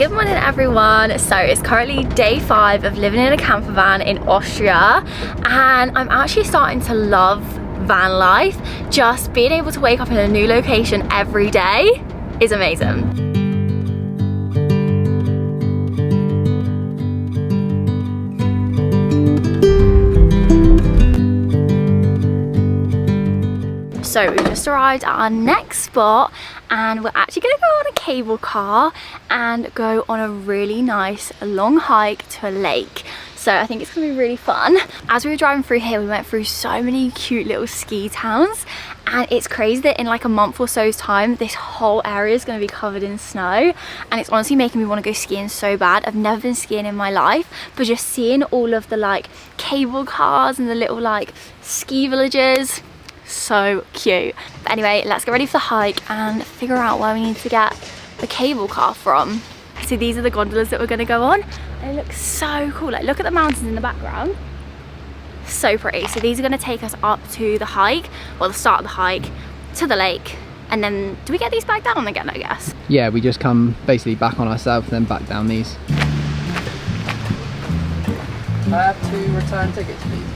Good morning everyone. So it's currently day 5 of living in a camper van in Austria, and I'm actually starting to love van life. Just being able to wake up in a new location every day is amazing. So we've just arrived at our next spot and we're actually going to go on a cable car and go on a really nice long hike to a lake. So I think it's going to be really fun. As we were driving through here, we went through so many cute little ski towns, and it's crazy that in like a month or so's time this whole area is going to be covered in snow, and it's honestly making me want to go skiing so bad. I've never been skiing in my life, but just seeing all of the like cable cars and the little like ski villages, so cute. But anyway, let's get ready for the hike and figure out where we need to get the cable car from. So these are the gondolas that we're going to go on. They look so cool. Like, look at the mountains in the background, so pretty. So these are going to take us up to the hike, well, the start of the hike, to the lake, and then do we get these back down again, I guess? Yeah, we just come basically back on ourselves and then back down these. I have 2 return tickets, please.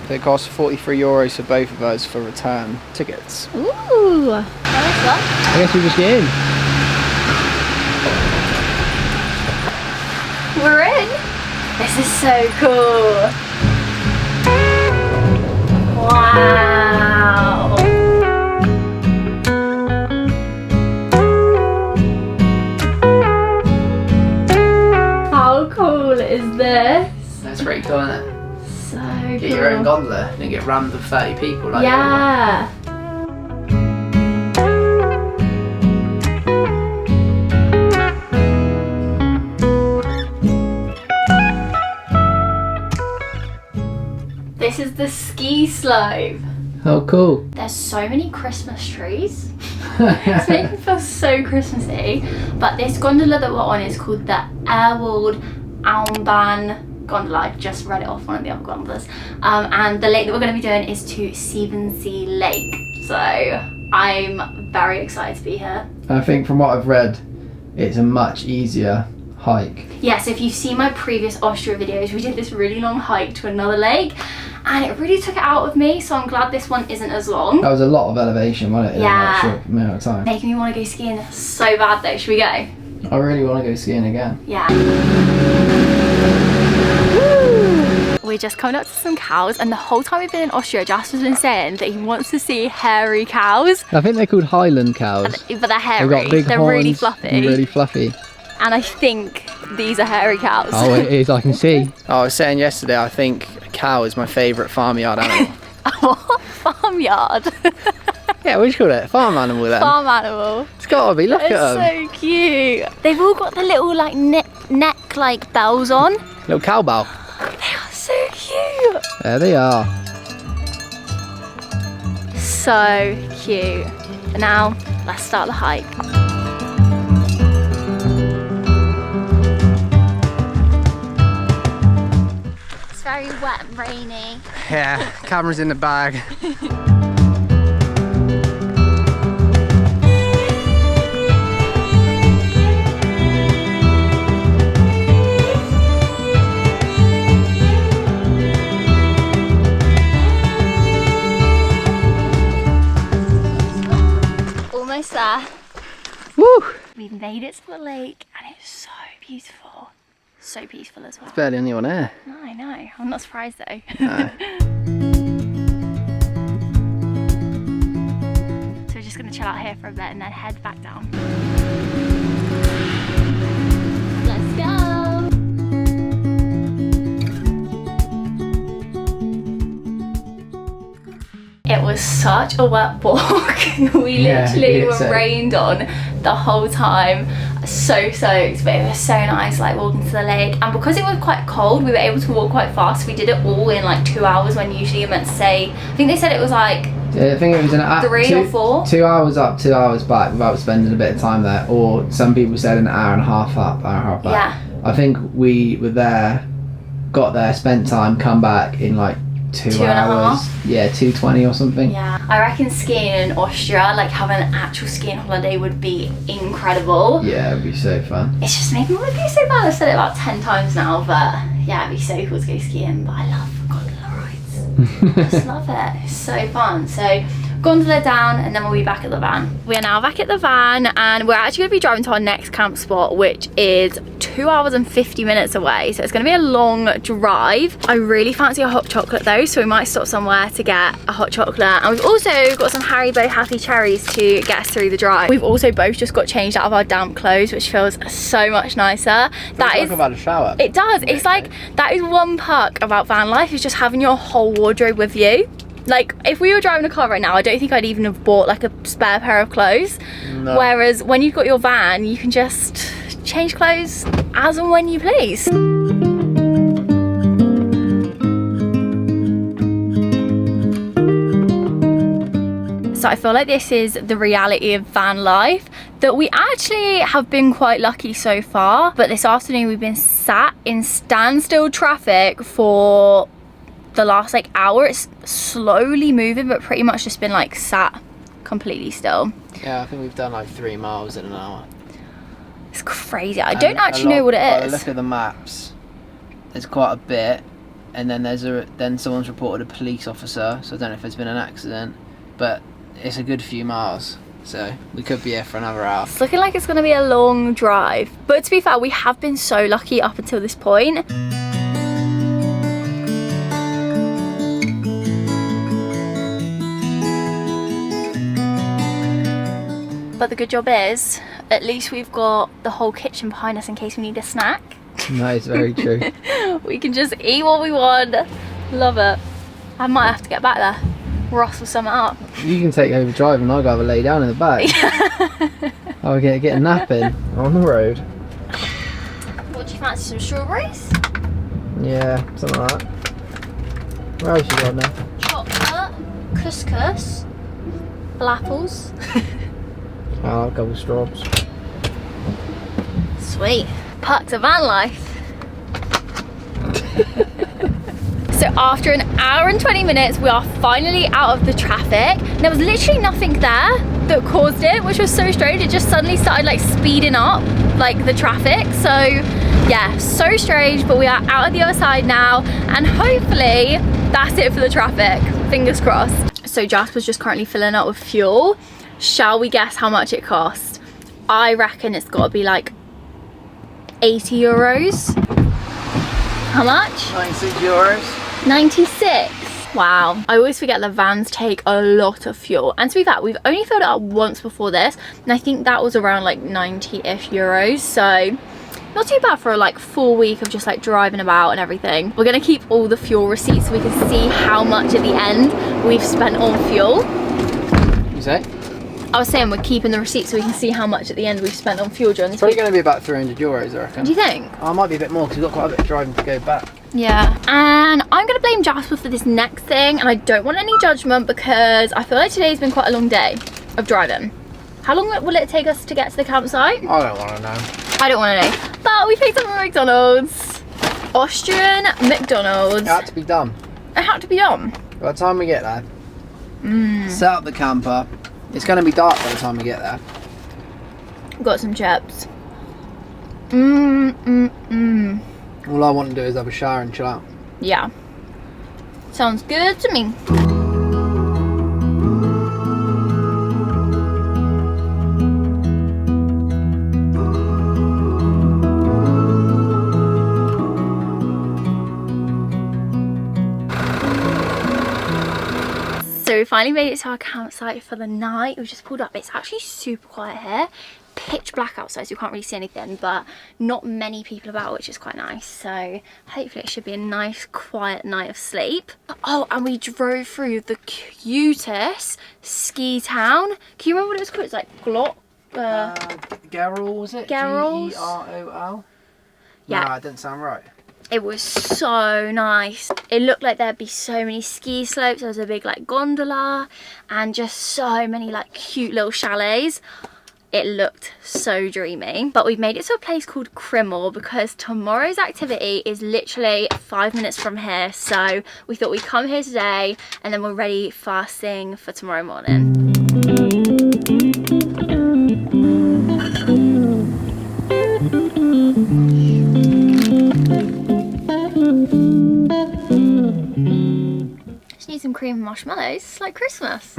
It costs €43 for both of us for return tickets. Ooh, nice one. I guess we just get in. We're in. This is so cool. Wow. How cool is this? That's pretty cool, isn't it? So Get cool. your own gondola and get rammed with 30 people. Like yeah. This is the ski slope. Oh, cool. There's so many Christmas trees. It's making me feel so Christmassy. But this gondola that we're on is called the Airwald Almban gondola. I just read it off one of the other gondolas. And the lake that we're going to be doing is to Seebensee Lake. So I'm very excited to be here. I think from what I've read, it's a much easier hike. Yeah, so if you've seen my previous Austria videos, we did this really long hike to another lake and it really took it out of me, so I'm glad this one isn't as long. That was a lot of elevation, wasn't it? Yeah. In a short amount of time. Making me want to go skiing so bad though. Should we go? I really want to go skiing again. Yeah. We're just coming up to some cows, and the whole time we've been in Austria, Jasper's been saying that he wants to see hairy cows. I think they're called Highland cows. But they're hairy. They've got big they're horns really fluffy. and really fluffy. And I think these are hairy cows. Oh, it is, I can see. Oh, I was saying yesterday, I think a cow is my favourite farmyard animal. What? Farmyard? Yeah, what do you call it? Farm animal then? Farm animal. It's got to be, look at them. It's so cute. They've all got the little like neck like bells on. Little cowbell. They are so cute. There they are. So cute. But now, let's start the hike. It's very wet and rainy. Yeah, camera's in the bag. Almost there. Woo! We've made it to the lake and it's so beautiful. So peaceful as well. There's barely anyone here. No, I know. I'm not surprised though. No. So we're just going to chill out here for a bit and then head back down. Let's go! It was such a wet walk. We literally were rained on the whole time. So soaked, but it was so nice like walking to the lake. And because it was quite cold, we were able to walk quite fast. We did it all in like 2 hours when usually you're meant to say, I think they said it was like Yeah, I think it was an 3 or 4. 2 hours up, 2 hours back without spending a bit of time there. Or some people said an hour and a half up, hour and a half back. Yeah. I think we were there, got there, spent time, come back in like 2 and a hours. half. Yeah, 2:20 or something. Yeah, I reckon skiing in Austria, like having an actual skiing holiday would be incredible. Yeah, it'd be so fun. It's just making me want to go so bad. I've said it about 10 times now, but yeah, it'd be so cool to go skiing. But I love gondola rides. I just love it. It's so fun. So gondola down and then we'll be back at the van. We are now back at the van and we're actually going to be driving to our next camp spot, which is 2 hours and 50 minutes away. So it's going to be a long drive. I really fancy a hot chocolate though, so we might stop somewhere to get a hot chocolate. And we've also got some Haribo Happy Cherries to get us through the drive. We've also both just got changed out of our damp clothes, which feels so much nicer. That is, like about a shower. it does. It's like, that is one perk about van life, is just having your whole wardrobe with you. Like, if we were driving a car right now, I don't think I'd even have bought like a spare pair of clothes. No. Whereas when you've got your van, you can just change clothes as and when you please. So I feel like this is the reality of van life, that we actually have been quite lucky so far. But this afternoon we've been sat in standstill traffic for the last like hour. It's slowly moving, but pretty much just been like sat completely still. Yeah, I think we've done like 3 miles in an hour. It's crazy. I don't actually know what it is. By the look at the maps, there's quite a bit, and then then someone's reported a police officer, so I don't know if there's been an accident, but it's a good few miles, so we could be here for another hour. It's looking like it's going to be a long drive, but to be fair, we have been so lucky up until this point. But the good job is, at least we've got the whole kitchen behind us in case we need a snack. No, it's very true. We can just eat what we want. Love it. I might have to get back there. Rustle some up. You can take over driving, I'll go have a lay down in the back. I'll get a nap in on the road. What do you fancy, some strawberries? Yeah, something like that. Where else you got now? Chocolate, couscous, apples. I'll have a couple of straws. Sweet. Perks of van life. So after an hour and 20 minutes, we are finally out of the traffic. There was literally nothing there that caused it, which was so strange. It just suddenly started like speeding up, like the traffic. So yeah, so strange, but we are out of the other side now, and hopefully that's it for the traffic. Fingers crossed. So Jasper's just currently filling up with fuel. Shall we guess how much it cost? I reckon it's got to be like 80 euros. How much? 96 euros. 96. Wow. I always forget the vans take a lot of fuel. And to be fair, we've only filled it up once before this, and I think that was around like 90-ish euros. So not too bad for a like full week of just like driving about and everything. We're gonna keep all the fuel receipts so we can see how much at the end we've spent on fuel. You say? I was saying we're keeping the receipt so we can see how much at the end we've spent on fuel during this Probably week. going to be about 300 euros, I reckon. Do you think? Oh, it might be a bit more because we've got quite a bit of driving to go back. Yeah, and I'm going to blame Jasper for this next thing, and I don't want any judgment because I feel like today's been quite a long day of driving. How long will it take us to get to the campsite? I don't want to know. I don't want to know. But we picked up a McDonald's. Austrian McDonald's. It had to be done. It had to be done. By the time we get there, set up the camper. It's going to be dark by the time we get there. Got some chips. All I want to do is have a shower and chill out. Yeah. Sounds good to me. So we finally made it to our campsite for the night. We've just pulled up. It's actually super quiet here. Pitch black outside, so you can't really see anything, but not many people about, which is quite nice. So hopefully it should be a nice quiet night of sleep. Oh, and we drove through the cutest ski town. Can you remember what it was called? It's like Gerol, was it? Gerol? Gerol? Yeah. No, it didn't sound right. It was so nice. It looked like there'd be so many ski slopes. There was a big like gondola and just so many like cute little chalets. It looked so dreamy. But we've made it to a place called Krimml because tomorrow's activity is literally 5 minutes from here. So we thought we'd come here today and then we're ready fasting for tomorrow morning. Just need some cream and marshmallows. It's like Christmas.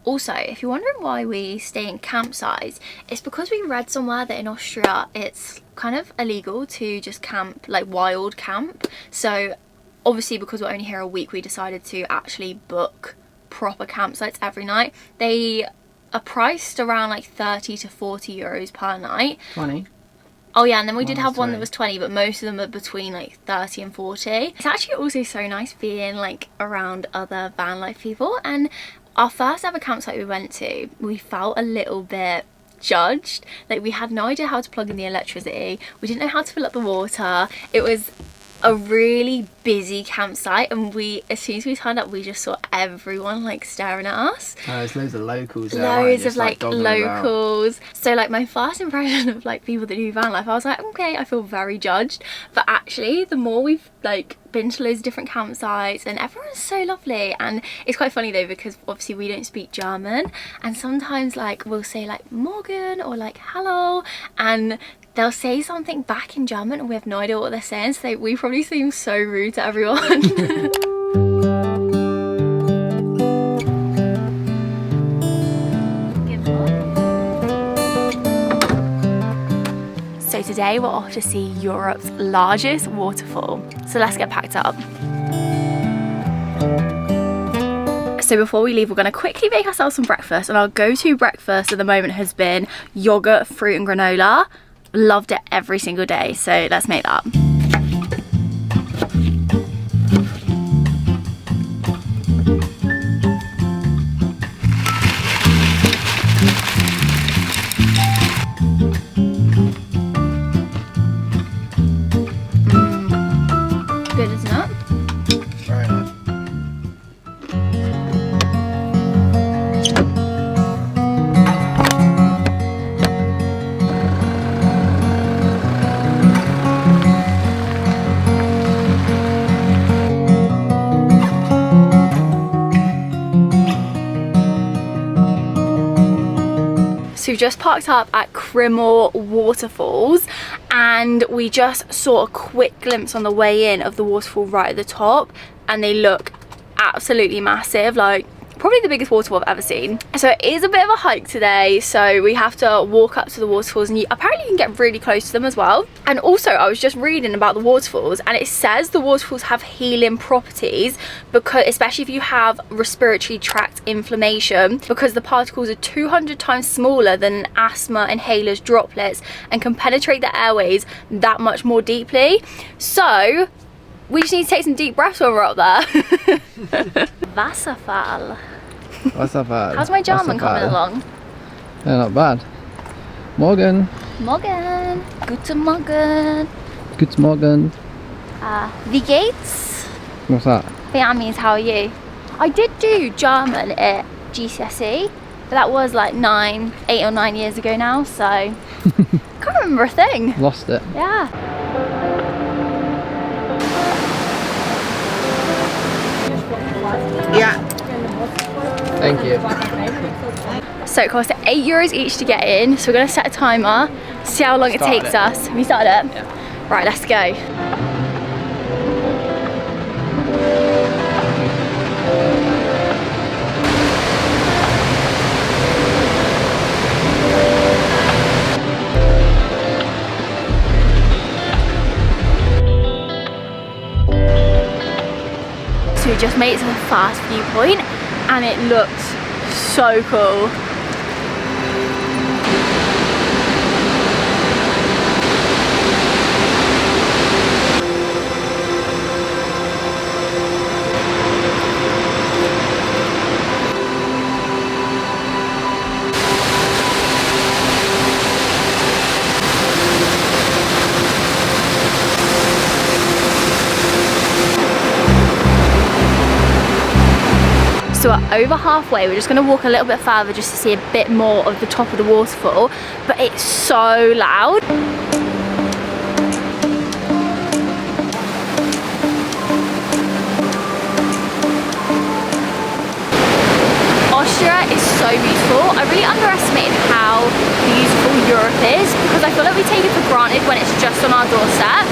Also, if you're wondering why we stay in campsites, it's because we read somewhere that in Austria it's kind of illegal to just camp, like wild camp. So obviously because we're only here a week, we decided to actually book proper campsites every night. They are priced around like 30 to 40 euros per night. 20. Oh yeah, and then we did have one that was 20, but most of them are between like 30 and 40. It's actually also so nice being like around other van life people. And our first ever campsite we went to, we felt a little bit judged. Like we had no idea how to plug in the electricity. We didn't know how to fill up the water. It was a really busy campsite, and as soon as we turned up, we just saw everyone like staring at us. There's loads of locals there. Loads of like locals. So like my first impression of like people that do van life, I was like, okay, I feel very judged. But actually the more we've like been to loads of different campsites, and everyone's so lovely. And it's quite funny though, because obviously we don't speak German, and sometimes like we'll say like morgen or like hello, and they'll say something back in German and we have no idea what they're saying, so we probably seem so rude to everyone. So today we're off to see Europe's largest waterfall. So let's get packed up. So before we leave, we're going to quickly make ourselves some breakfast, and our go-to breakfast at the moment has been yogurt, fruit and granola. Loved it every single day, so let's make that. Good, isn't it? Very nice. So we just parked up at Krimml waterfalls, and we just saw a quick glimpse on the way in of the waterfall right at the top, and they look absolutely massive, like probably the biggest waterfall I've ever seen. So it is a bit of a hike today, so we have to walk up to the waterfalls, and apparently you can get really close to them as well. And also I was just reading about the waterfalls, and it says the waterfalls have healing properties, because especially if you have respiratory tract inflammation, because the particles are 200 times smaller than asthma inhalers droplets and can penetrate the airways that much more deeply. So we just need to take some deep breaths when we're up there. Wasserfall. Wasserfall. How's my German coming along? Yeah, not bad. Morgen. Morgen. Guten Morgen. Guten Morgen. Wie geht's? What's that? I think that means how are you? I did do German at GCSE, but that was like 8 or 9 years ago now, so can't remember a thing. Lost it. Yeah. Yeah. Thank you. So it costs €8 each to get in, so we're going to set a timer, see how long it takes us. Have you started it? Yeah. Right, let's go. So we just made it to the fast viewpoint, and it looks so cool. So we're over halfway. We're just gonna walk a little bit further just to see a bit more of the top of the waterfall, but it's so loud. Austria is so beautiful. I really underestimated how beautiful Europe is because I feel like we take it for granted when it's just on our doorstep,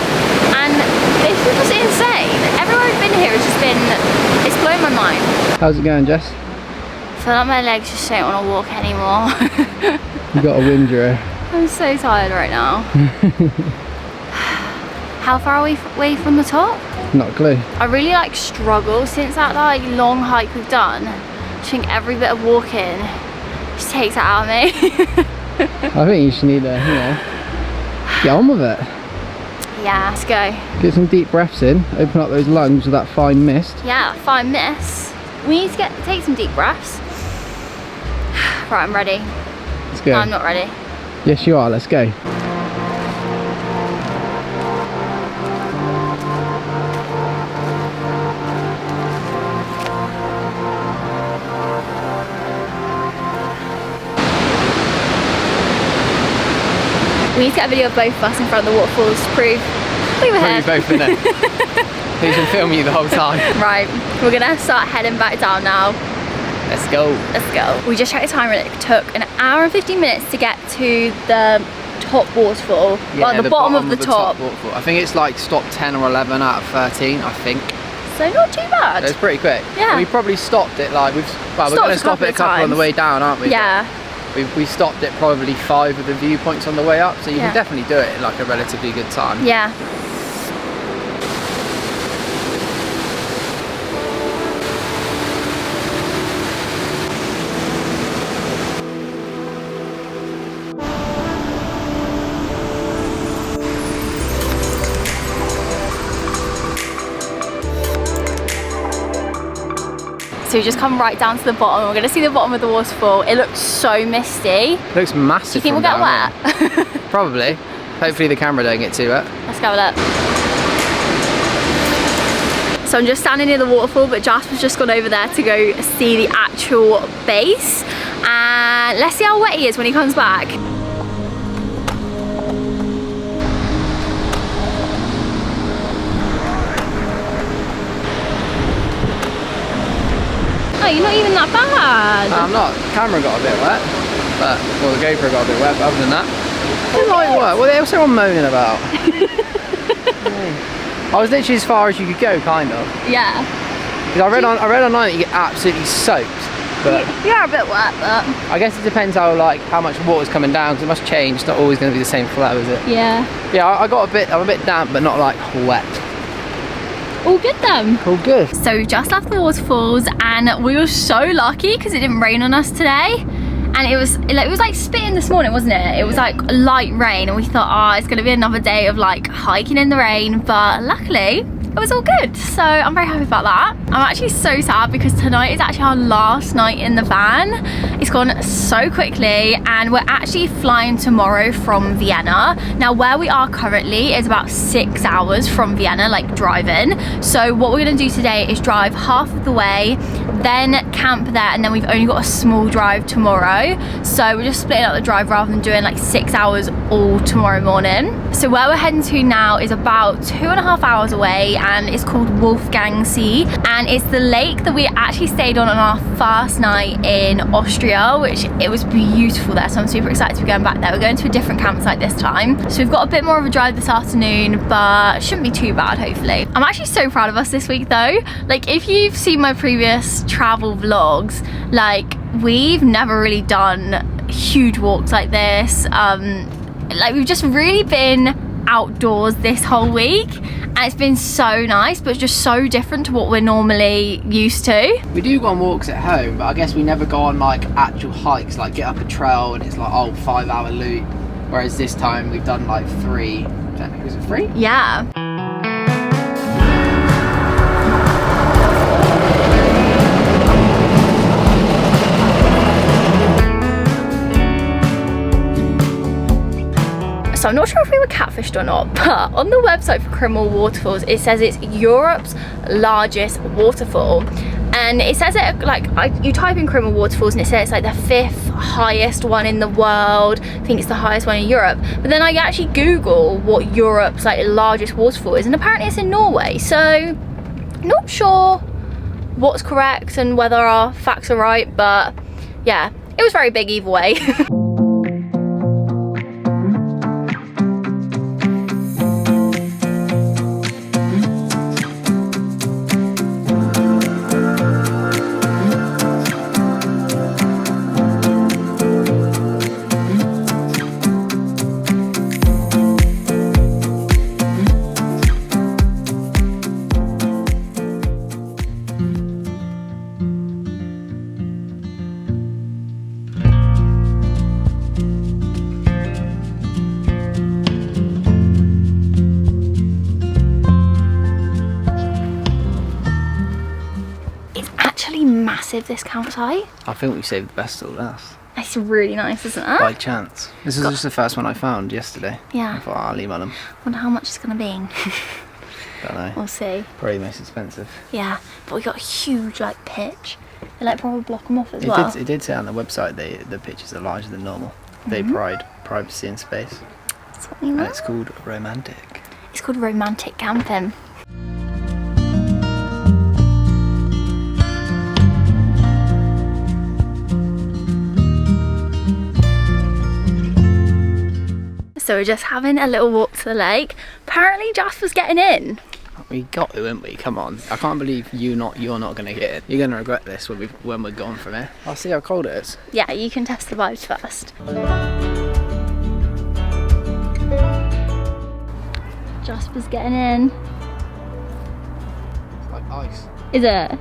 and this is just insane. Everywhere I've been here has just been, it's blown my mind. How's it going, Jess? I feel like my legs just don't want to walk anymore. You got a windrow. I'm so tired right now. How far are we away from the top? Not a clue. I really like struggle since that like long hike we've done. I think every bit of walking just takes it out of me. I think you should need to, you know, get on with it. Yeah, let's go. Get some deep breaths in, open up those lungs with that fine mist. Yeah, fine mist. We need to take some deep breaths. Right, I'm ready. Let's go. No, I'm not ready. Yes, you are. Let's go. We need to get a video of both of us in front of the waterfalls to prove we were here. both in there. Who's been filming you the whole time? Right, we're gonna start heading back down now. Let's go. Let's go. We just checked the timer and it took an hour and 15 minutes to get to the top waterfall. Yeah, well, the bottom of the top. Waterfall. I think it's like stop 10 or 11 out of 13, I think. So not too bad. It's pretty quick. Yeah. We probably stopped it like, we're going to stop it a couple on the way down, aren't we? Yeah. We stopped at probably 5 of the viewpoints on the way up, so you can definitely do it in like a relatively good time. Yeah. So we just come right down to the bottom. We're gonna see the bottom of the waterfall. It looks so misty. It looks massive. Do you think we'll get wet? Probably. Hopefully the camera don't get too wet. Let's go with it. So I'm just standing near the waterfall, but Jasper's just gone over there to go see the actual base. And let's see how wet he is when he comes back. Oh, you're not even that bad. No, I'm not. The camera got a bit wet, but, well, the GoPro got a bit wet, but other than that, it might work. What else are moaning about? I was literally as far as you could go, kind of. Yeah. Because I read online that you get absolutely soaked, but you're a bit wet, but I guess it depends how much water's coming down, because it must change. It's not always going to be the same flow, is it? yeah. Yeah, I'm a bit damp, but not like wet. All good then. All good. So we've just left the waterfalls and we were so lucky because it didn't rain on us today. And it was like spitting this morning, wasn't it? It was like light rain and we thought, oh, it's gonna be another day of like hiking in the rain, but luckily it was all good. So I'm very happy about that. I'm actually so sad because tonight is actually our last night in the van. It's gone so quickly and we're actually flying tomorrow from Vienna. Now where we are currently is about 6 hours from Vienna, like driving. So what we're gonna do today is drive half of the way, then camp there, and then we've only got a small drive tomorrow. So we're just splitting up the drive rather than doing like 6 hours all tomorrow morning. So where we're heading to now is about 2.5 hours away and it's called Wolfgangsee, and it's the lake that we actually stayed on our first night in Austria, which it was beautiful there, so I'm super excited to be going back there. We're going to a different campsite this time, so we've got a bit more of a drive this afternoon, but it shouldn't be too bad, hopefully. I'm actually so proud of us this week though. Like if you've seen my previous travel vlogs, like we've never really done huge walks like this. Like we've just really been outdoors this whole week and it's been so nice, but just so different to what we're normally used to. We do go on walks at home, but I guess we never go on like actual hikes, like get up a trail and it's like, oh, 5-hour loop, whereas this time we've done like 3. Was it 3? Yeah. So I'm not sure if we were catfished or not, but on the website for Krimml Waterfalls, it says it's Europe's largest waterfall. And it says it like you type in Krimml waterfalls and it says it's like the 5th highest one in the world. I think it's the highest one in Europe. But then I actually Google what Europe's like largest waterfall is, and apparently it's in Norway. So not sure what's correct and whether our facts are right, but yeah, it was very big either way. Massive, this campsite. I think we saved the best till last. It's really nice, isn't it? By chance. This is just the first one I found yesterday. Yeah. I thought, I'll email them. Wonder how much it's gonna be. Don't know. We'll see. Probably the most expensive. Yeah, but we got a huge like pitch. They like probably block them off as well. It did say on the website the pitches are larger than normal. They pride privacy and space. That's what we And want. it's called romantic. It's called romantic camping. So we're just having a little walk to the lake. Apparently Jasper's getting in. We got to, didn't we? Come on. I can't believe you're not going to get it. You're going to regret this when we're gone from here. I'll see how cold it is. Yeah, you can test the vibes first. Jasper's getting in. It's like ice. Is it?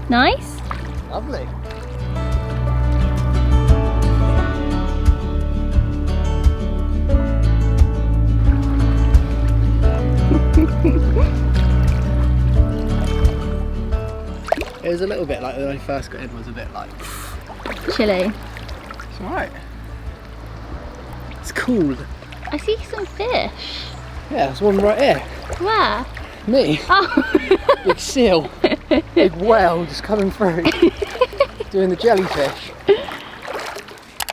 Nice. Lovely. It was a little bit like when I first got in, was a bit like Chilly. it's alright. It's cool. I see some fish. Yeah, there's one right here. Where? Me. Oh. Big seal. Big whale just coming through. Doing the jellyfish.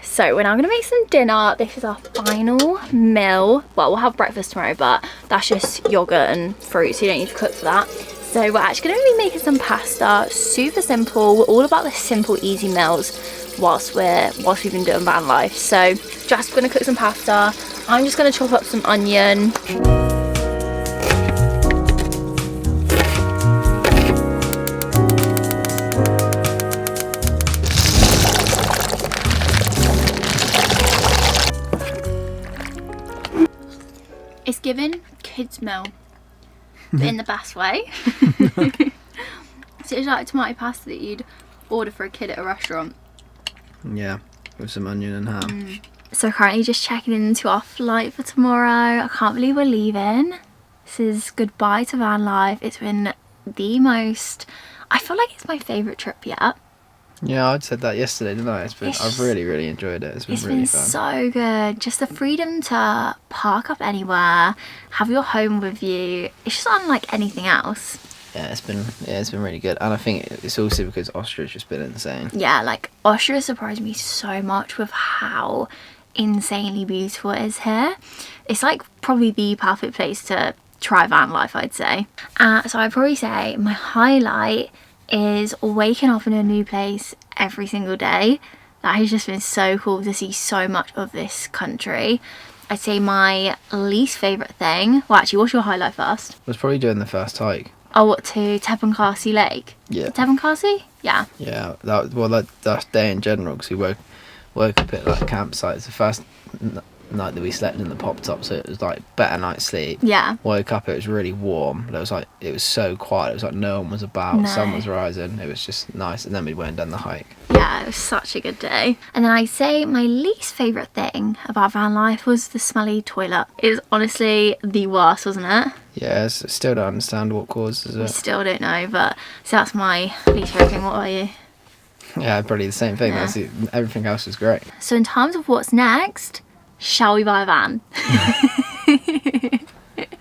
So we're now gonna make some dinner. This is our final meal. Well, we'll have breakfast tomorrow, but that's just yogurt and fruit, so you don't need to cook for that. So we're actually gonna be making some pasta. Super simple. We're all about the simple, easy meals whilst we've been doing van life. So just gonna cook some pasta. I'm just gonna chop up some onion. It's given kids meal, but in the best way. So it's like tomato pasta that you'd order for a kid at a restaurant. Yeah, with some onion and ham. So currently just checking into our flight for tomorrow. I can't believe we're leaving. This is goodbye to van life. It's been the most, I feel like it's my favourite trip yet. Yeah, I'd said that yesterday, didn't I? I've really enjoyed it. It's been really fun. So good. Just the freedom to park up anywhere, have your home with you. It's just unlike anything else. Yeah, it's been really good, and I think it's also because Austria's just been insane. Yeah, like Austria surprised me so much with how insanely beautiful it is here. It's like probably the perfect place to try van life, I'd say. So I'd probably say my highlight is waking up in a new place every single day. That has just been so cool to see so much of this country. I'd say my least favourite thing, well actually, what's your highlight first? Was probably doing the first hike. Oh, what, to Seebensee Lake? Yeah. Seebensee? Yeah. Yeah, that day in general, because we woke up at like campsites. The first night that we slept in the pop top, so it was like better night's sleep. Yeah. Woke up, it was really warm. It was so quiet. It was like no one was about. No. Sun was rising. It was just nice, and then we went down the hike. Yeah, it was such a good day. And then I'd say my least favourite thing about van life was the smelly toilet. It was honestly the worst, wasn't it? Yeah, I still don't understand what causes it. We still don't know, but so that's my least favourite thing. What about you? Yeah, probably the same thing. Yeah. Everything else was great. So in terms of what's next, shall we buy a van?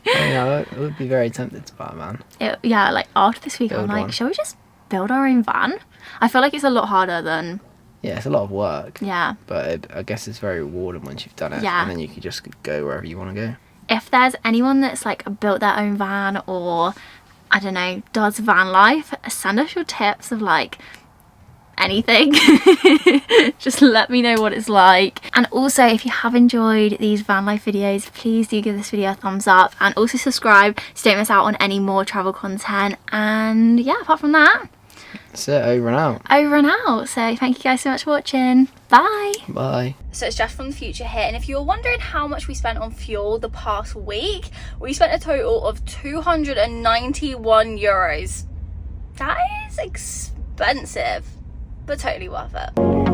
Yeah, I would be very tempted to buy a van. Yeah, like after this week, I'm Build like, one. shall we just build our own van? I feel like it's a lot harder than, Yeah, it's a lot of work. yeah. But I guess it's very rewarding once you've done it. Yeah. And then you can just go wherever you want to go. If there's anyone that's like built their own van or, I don't know, does van life, send us your tips of like anything. Just let me know what it's like. And also, if you have enjoyed these van life videos, please do give this video a thumbs up and also subscribe so you don't miss out on any more travel content. And yeah, apart from that, That's it, over and out. over and out. So thank you guys so much for watching. Bye. Bye. So it's Jess from the future here, and if you're wondering how much we spent on fuel the past week, we spent a total of 291 euros. That is expensive, but totally worth it.